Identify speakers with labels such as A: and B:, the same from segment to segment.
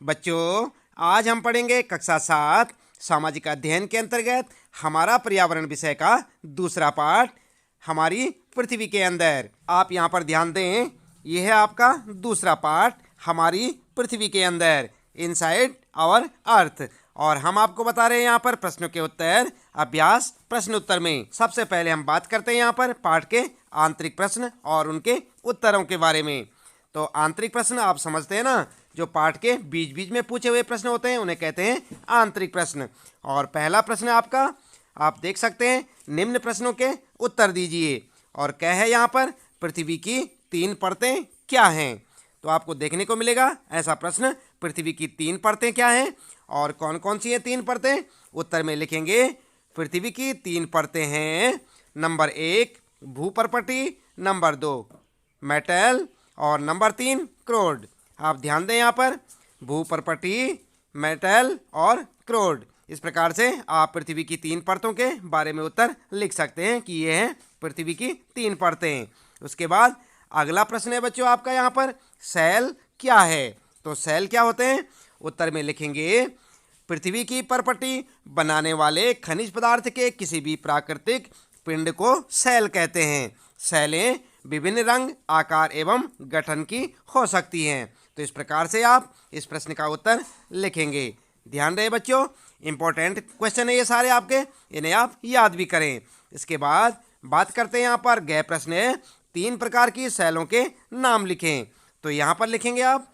A: बच्चों, आज हम पढ़ेंगे कक्षा 7 सामाजिक अध्ययन के अंतर्गत हमारा पर्यावरण विषय का दूसरा पाठ, हमारी पृथ्वी के अंदर। आप यहाँ पर ध्यान दें, यह है आपका दूसरा पाठ, हमारी पृथ्वी के अंदर, इनसाइड आवर अर्थ। और हम आपको बता रहे हैं यहाँ पर प्रश्नों के उत्तर, अभ्यास प्रश्न उत्तर में। सबसे पहले हम बात करते हैं यहाँ पर पाठ के आंतरिक प्रश्न और उनके उत्तरों के बारे में। तो आंतरिक प्रश्न आप समझते हैं ना, जो पाठ के बीच बीच में पूछे हुए प्रश्न होते हैं उन्हें कहते हैं आंतरिक प्रश्न। और पहला प्रश्न आपका, आप देख सकते हैं, निम्न प्रश्नों के उत्तर दीजिए। और क्या है यहाँ पर, पृथ्वी की 3 परतें क्या हैं। तो आपको देखने को मिलेगा ऐसा प्रश्न, पृथ्वी की 3 परतें क्या हैं और कौन कौन सी हैं 3 परतें। उत्तर में लिखेंगे पृथ्वी की 3 परतें हैं, नंबर 1 भूपर्पटी, नंबर 2 मेटल और नंबर 3 क्रोड। आप ध्यान दें यहाँ पर, भूपर्पटी, मेटल और क्रोड। इस प्रकार से आप पृथ्वी की 3 परतों के बारे में उत्तर लिख सकते हैं कि ये हैं पृथ्वी की 3 परतें। उसके बाद अगला प्रश्न है बच्चों आपका यहाँ पर, सेल क्या है। तो सेल क्या होते हैं। उत्तर में लिखेंगे पृथ्वी की परपटी बनाने वाले खनिज पदार्थ के किसी भी प्राकृतिक पिंड को सेल कहते हैं। सेलें विभिन्न रंग, आकार एवं गठन की हो सकती हैं। तो इस प्रकार से आप इस प्रश्न का उत्तर लिखेंगे। ध्यान रहे बच्चों, इंपॉर्टेंट क्वेश्चन है ये सारे आपके, इन्हें आप याद भी करें। इसके बाद बात करते हैं यहाँ पर गए प्रश्न है, 3 प्रकार की सेलों के नाम लिखें। तो यहाँ पर लिखेंगे आप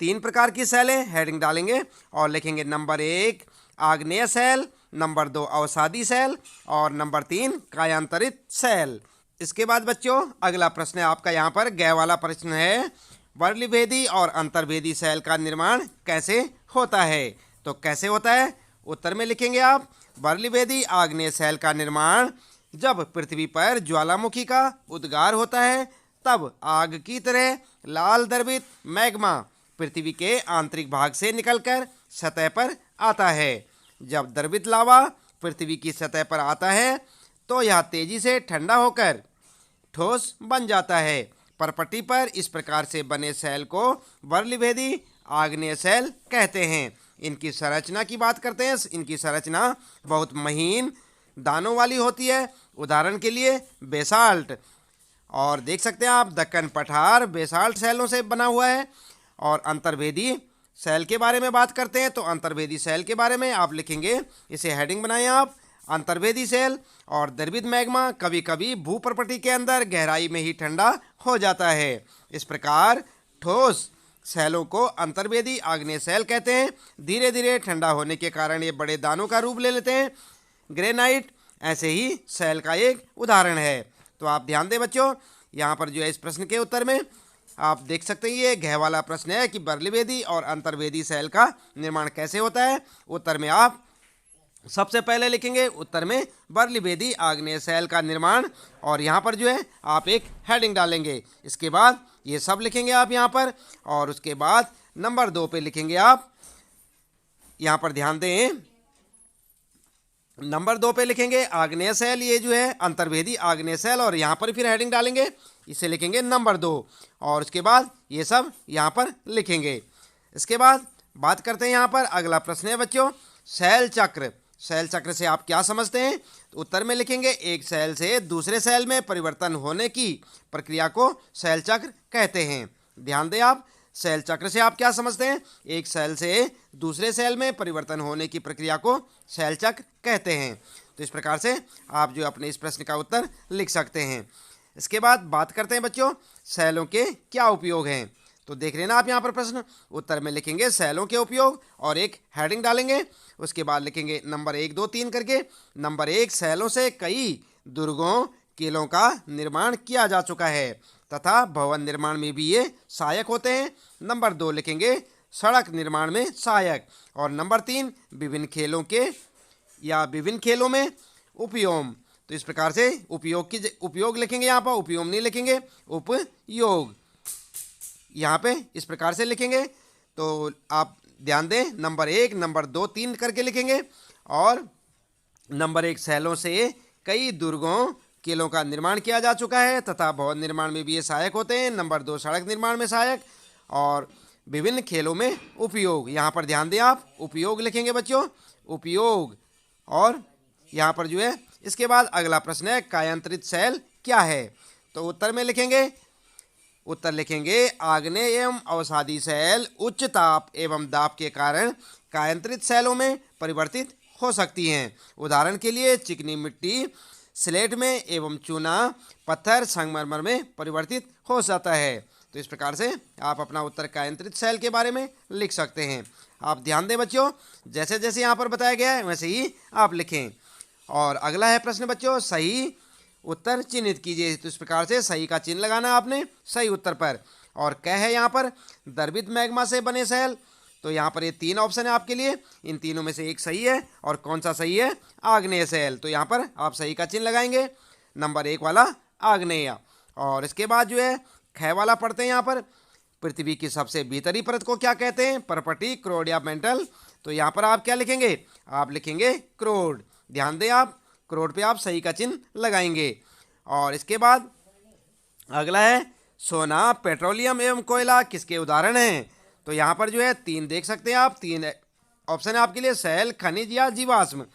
A: 3 प्रकार की सेलें, हेडिंग डालेंगे और लिखेंगे नंबर 1 आग्नेय सेल, नंबर 2 अवसादी सेल और नंबर 3 कायांतरित सेल। इसके बाद बच्चों अगला प्रश्न है आपका यहाँ पर, गय वाला प्रश्न है, वर्णभेदी और अंतर्भेदी सेल का निर्माण कैसे होता है। तो कैसे होता है, उत्तर में लिखेंगे आप वर्णभेदी आग्नेय सेल का निर्माण जब पृथ्वी पर ज्वालामुखी का उद्गार होता है, तब आग की तरह लाल द्रवित मैग्मा पृथ्वी के आंतरिक भाग से निकलकर सतह पर आता है। जब द्रवित लावा पृथ्वी की सतह पर आता है तो यह तेजी से ठंडा होकर ठोस बन जाता है। परपटी पर इस प्रकार से बने सेल को वर्णभेदी आग्नेय सेल कहते हैं। इनकी संरचना की बात करते हैं, इनकी संरचना बहुत महीन दानों वाली होती है। उदाहरण के लिए बेसाल्ट, और देख सकते हैं आप दक्कन पठार बेसाल्ट सेलों से बना हुआ है। और अंतर्भेदी सेल के बारे में बात करते हैं, तो अंतर्भेदी सेल के बारे में आप लिखेंगे, इसे हेडिंग बनाएं आप, अंतर्भेदी सेल और द्रवित मैग्मा कभी कभी भूपर्पटी के अंदर गहराई में ही ठंडा हो जाता है। इस प्रकार ठोस सेलों को अंतर्भेदी आग्नेय सेल कहते हैं। धीरे धीरे ठंडा होने के कारण ये बड़े दानों का रूप ले लेते हैं। ग्रेनाइट ऐसे ही सेल का एक उदाहरण है। तो आप ध्यान दें बच्चों, यहाँ पर जो है इस प्रश्न के उत्तर में आप देख सकते हैं, ये गह वाला प्रश्न है कि वर्णभेदी और अंतर्भेदी सेल का निर्माण कैसे होता है। उत्तर में आप सबसे पहले लिखेंगे उत्तर में वर्णभेदी आग्नेय सेल का निर्माण, और यहाँ पर जो है आप एक हेडिंग डालेंगे। इसके बाद ये सब लिखेंगे आप यहाँ पर, और उसके बाद नंबर 2 पे लिखेंगे आप, यहाँ पर ध्यान दें, नंबर 2 पे लिखेंगे आग्नेय सेल, ये जो है अंतर्भेदी आग्नेय सेल, और यहाँ पर फिर हेडिंग डालेंगे, इसे लिखेंगे नंबर 2, और उसके बाद ये सब यहाँ पर लिखेंगे। इसके बाद बात करते हैं यहाँ पर अगला प्रश्न है बच्चों, सेल चक्र। सेल चक्र से आप क्या समझते हैं। तो उत्तर में लिखेंगे एक सेल से दूसरे सेल में परिवर्तन होने की प्रक्रिया को सेल चक्र कहते हैं। ध्यान दें आप, सेल चक्र से आप क्या समझते हैं, एक सेल से दूसरे सेल में परिवर्तन होने की प्रक्रिया को सेल चक्र कहते हैं। तो इस प्रकार से आप जो अपने इस प्रश्न का उत्तर लिख सकते हैं। इसके बाद बात करते हैं बच्चों, सेलों के क्या उपयोग हैं। तो देख लेना आप यहाँ पर प्रश्न, उत्तर में लिखेंगे सेलों के उपयोग और एक हेडिंग डालेंगे। उसके बाद लिखेंगे नंबर 1 2 3 करके। नंबर 1, सेलों से कई दुर्गों, किलों का निर्माण किया जा चुका है तथा भवन निर्माण में भी ये सहायक होते हैं। नंबर 2 लिखेंगे सड़क निर्माण में सहायक। और नंबर 3, विभिन्न खेलों के या विभिन्न खेलों में उपयोग। तो इस प्रकार से उपयोग लिखेंगे, यहाँ पर उपयोग नहीं लिखेंगे, उपयोग यहाँ पे इस प्रकार से लिखेंगे। तो आप ध्यान दें, नंबर 1 नंबर 2 3 करके लिखेंगे। और नंबर 1, सेलों से कई दुर्गों, किलों का निर्माण किया जा चुका है तथा भवन निर्माण में भी ये सहायक होते हैं। नंबर 2, सड़क निर्माण में सहायक। और विभिन्न खेलों में उपयोग। यहाँ पर ध्यान दें, आप उपयोग लिखेंगे बच्चों, उपयोग। और यहाँ पर जो है इसके बाद अगला प्रश्न है कायांतरित सेल क्या है। तो उत्तर में लिखेंगे, उत्तर लिखेंगे आग्नेय एवं अवसादी सेल उच्च ताप एवं दाब के कारण कायांतरित सेलों में परिवर्तित हो सकती हैं। उदाहरण के लिए चिकनी मिट्टी स्लेट में एवं चूना पत्थर संगमरमर में परिवर्तित हो जाता है। तो इस प्रकार से आप अपना उत्तर कायांतरित सेल के बारे में लिख सकते हैं। आप ध्यान दें बच्चों, जैसे जैसे यहाँ पर बताया गया है वैसे ही आप लिखें। और अगला है प्रश्न बच्चों, सही उत्तर चिन्हित कीजिए। तो इस प्रकार से सही का चिन्ह लगाना है आपने सही उत्तर पर। और क्या है यहाँ पर, द्रवित मैग्मा से बने सेल। तो यहाँ पर ये 3 ऑप्शन है आपके लिए, इन तीनों में से एक सही है। और कौन सा सही है, आग्नेय सेल। तो यहाँ पर आप सही का चिन्ह लगाएंगे, नंबर 1 वाला आग्नेय। और इसके बाद जो है ख वाला पढ़ते हैं। यहाँ पर पृथ्वी की सबसे भीतरी परत को क्या कहते हैं, पर्पटी, क्रोड या मेंटल। तो यहाँ पर आप क्या लिखेंगे, आप लिखेंगे क्रोड। ध्यान दें, आप क्रोड पे आप सही का चिन्ह लगाएंगे। और इसके बाद अगला है सोना, पेट्रोलियम एवं कोयला किसके उदाहरण हैं। तो यहाँ पर जो है 3 देख सकते हैं आप, 3 ऑप्शन है आपके लिए, सेल, खनिज या जीवाश्म।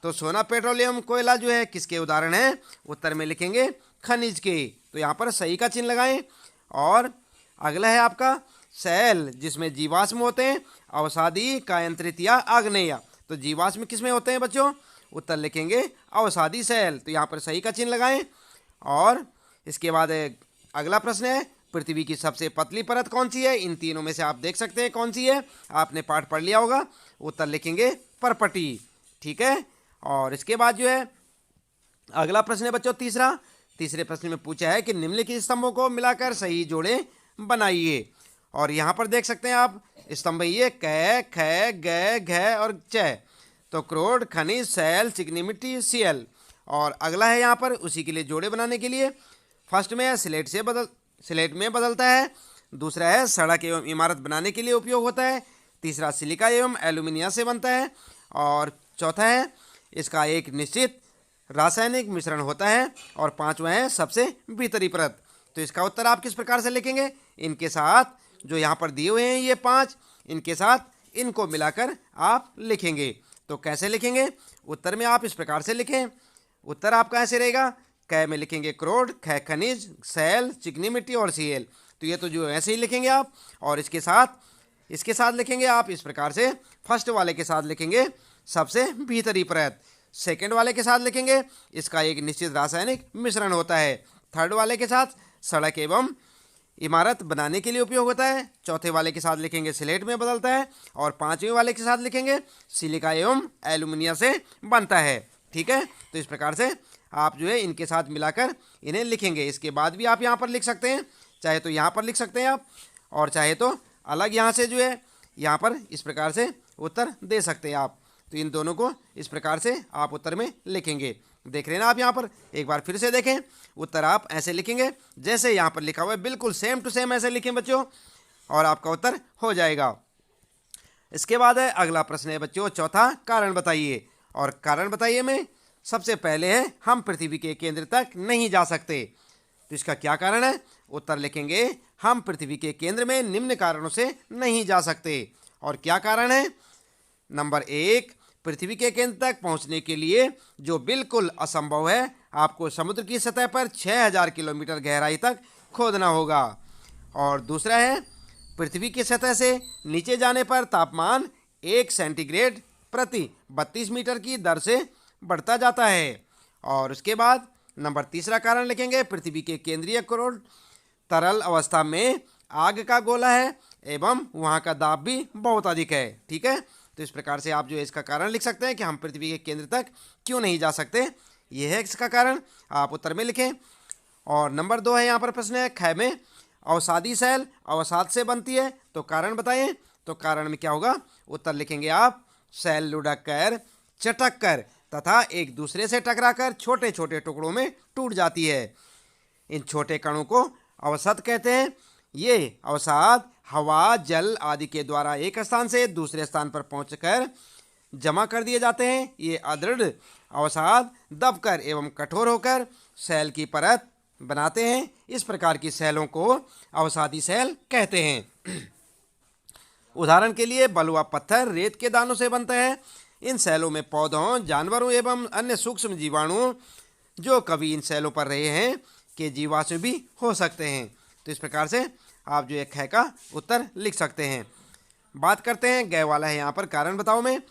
A: तो सोना, पेट्रोलियम, कोयला जो है किसके उदाहरण है, उत्तर में लिखेंगे खनिज के। तो यहाँ पर सही का चिन्ह लगाएं। और अगला है आपका सेल, जिसमें जीवाश्म होते हैं, अवसादी, कायांतरित या आग्नेय। तो जीवाश्म किसमें होते हैं बच्चों, उत्तर लिखेंगे अवसादी सेल। तो यहाँ पर सही का चिन्ह लगाएं। और इसके बाद अगला प्रश्न है पृथ्वी की सबसे पतली परत कौन सी है। इन तीनों में से आप देख सकते हैं कौन सी है, आपने पाठ पढ़ लिया होगा। उत्तर लिखेंगे पर्पटी, ठीक है। और इसके बाद जो है अगला प्रश्न है बच्चों तीसरे प्रश्न में पूछा है कि निम्नलिखित स्तंभों को मिलाकर सही जोड़े बनाइए। और यहाँ पर देख सकते हैं आप स्तंभ ये क, ख, ग, घ और च। तो क्रोड, खनिज, सेल, चिकनी मिट्टी, सीएल। और अगला है यहाँ पर उसी के लिए जोड़े बनाने के लिए, फर्स्ट में है स्लेट में बदलता है। दूसरा है सड़क एवं इमारत बनाने के लिए उपयोग होता है। तीसरा सिलिका एवं एल्यूमिनियम से बनता है। और चौथा है इसका एक निश्चित रासायनिक मिश्रण होता है। और पांचवा है सबसे भीतरी परत। तो इसका उत्तर आप किस प्रकार से लिखेंगे, इनके साथ जो यहाँ पर दिए हुए हैं ये 5, इनके साथ इनको मिलाकर आप लिखेंगे। तो कैसे लिखेंगे, उत्तर में आप इस प्रकार से लिखें। उत्तर आपका ऐसे रहेगा, क में लिखेंगे क्रोड, ख खनिज, सेल, चिकनी मिट्टी और सीएल। तो ये तो जो ऐसे ही लिखेंगे आप। और इसके साथ लिखेंगे आप इस प्रकार से, फर्स्ट वाले के साथ लिखेंगे सबसे भीतरी परत, सेकंड वाले के साथ लिखेंगे इसका एक निश्चित रासायनिक मिश्रण होता है, थर्ड वाले के साथ सड़क एवं इमारत बनाने के लिए उपयोग होता है, चौथे वाले के साथ लिखेंगे स्लेट में बदलता है, और पांचवें वाले के साथ लिखेंगे सिलिका एवं एल्यूमिनियम से बनता है। ठीक है, तो इस प्रकार से आप जो है इनके साथ मिलाकर इन्हें लिखेंगे। इसके बाद भी आप यहाँ पर लिख सकते हैं, चाहे तो यहाँ पर लिख सकते हैं आप, और चाहे तो अलग यहाँ से जो है यहाँ पर इस प्रकार से उत्तर दे सकते हैं आप। तो इन दोनों को इस प्रकार से आप उत्तर में लिखेंगे। देख रहे हैं ना आप यहाँ पर, एक बार फिर से देखें, उत्तर आप ऐसे लिखेंगे जैसे यहाँ पर लिखा हुआ है, बिल्कुल सेम टू सेम ऐसे लिखें बच्चों, और आपका उत्तर हो जाएगा। इसके बाद है अगला प्रश्न है बच्चों चौथा, कारण बताइए। और कारण बताइए में सबसे पहले है हम पृथ्वी के केंद्र तक नहीं जा सकते। तो इसका क्या कारण है, उत्तर लिखेंगे हम पृथ्वी के केंद्र में निम्न कारणों से नहीं जा सकते। और क्या कारण है, नंबर 1, पृथ्वी के केंद्र तक पहुंचने के लिए जो बिल्कुल असंभव है, आपको समुद्र की सतह पर 6000 किलोमीटर गहराई तक खोदना होगा। और दूसरा है पृथ्वी की सतह से नीचे जाने पर तापमान 1 सेंटीग्रेड प्रति 32 मीटर की दर से बढ़ता जाता है। और उसके बाद नंबर तीसरा कारण लिखेंगे पृथ्वी के केंद्रीय कोर तरल अवस्था में आग का गोला है एवं वहाँ का दाब भी बहुत अधिक है। ठीक है, तो इस प्रकार से आप जो है इसका कारण लिख सकते हैं कि हम पृथ्वी के केंद्र तक क्यों नहीं जा सकते, यह है इसका कारण, आप उत्तर में लिखें। और नंबर 2 है यहाँ पर प्रश्न है ख में, अवसादी सेल अवसाद से बनती है, तो कारण बताएं। तो कारण में क्या होगा, उत्तर लिखेंगे आप सेल लुढ़क कर, चटक कर तथा एक दूसरे से टकराकर छोटे छोटे टुकड़ों में टूट जाती है। इन छोटे कणों को अवसाद कहते हैं। ये अवसाद हवा, जल आदि के द्वारा एक स्थान से दूसरे स्थान पर पहुंचकर जमा कर दिए जाते हैं। ये अदृढ़ अवसाद दबकर एवं कठोर होकर सेल की परत बनाते हैं। इस प्रकार की सेलों को अवसादी सेल कहते हैं। उदाहरण के लिए बलुआ पत्थर रेत के दानों से बनता है। इन सेलों में पौधों, जानवरों एवं अन्य सूक्ष्म जीवाणु जो कभी इन सेलों पर रहे हैं के जीवाणु भी हो सकते हैं। तो इस प्रकार से आप जो एक ख का उत्तर लिख सकते हैं। बात करते हैं ग वाला है यहाँ पर कारण बताओ में।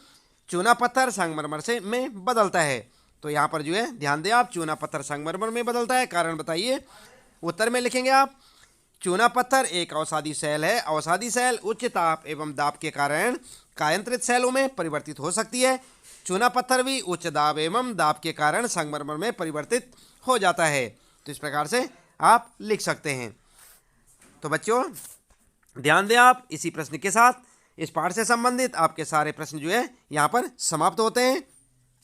A: चूना पत्थर संगमरमर से में बदलता है। तो यहाँ पर जो है ध्यान दें आप, चूना पत्थर संगमरमर में बदलता है, कारण बताइए। उत्तर में लिखेंगे आप, चूना पत्थर एक अवसादी सेल है। अवसादी सेल उच्च ताप एवं दाब के कारण कायंत्रित सेलों में परिवर्तित हो सकती है। चूना पत्थर भी उच्च दाब एवं दाब के कारण संगमरमर में परिवर्तित हो जाता है। तो इस प्रकार से आप लिख सकते हैं। तो बच्चों ध्यान दें आप, इसी प्रश्न के साथ इस पाठ से संबंधित आपके सारे प्रश्न जो है यहाँ पर समाप्त होते हैं।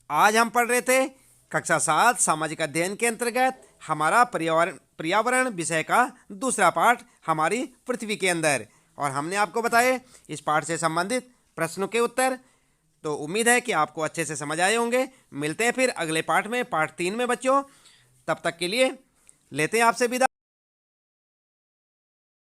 A: आज हम पढ़ रहे थे कक्षा 7 सामाजिक अध्ययन के अंतर्गत हमारा पर्यावरण विषय का दूसरा पाठ, हमारी पृथ्वी के अंदर, और हमने आपको बताए इस पाठ से संबंधित प्रश्नों के उत्तर। तो उम्मीद है कि आपको अच्छे से समझ आए होंगे। मिलते हैं फिर अगले पाठ में, पाठ 3 में बच्चों। तब तक के लिए लेते हैं आपसे विदा।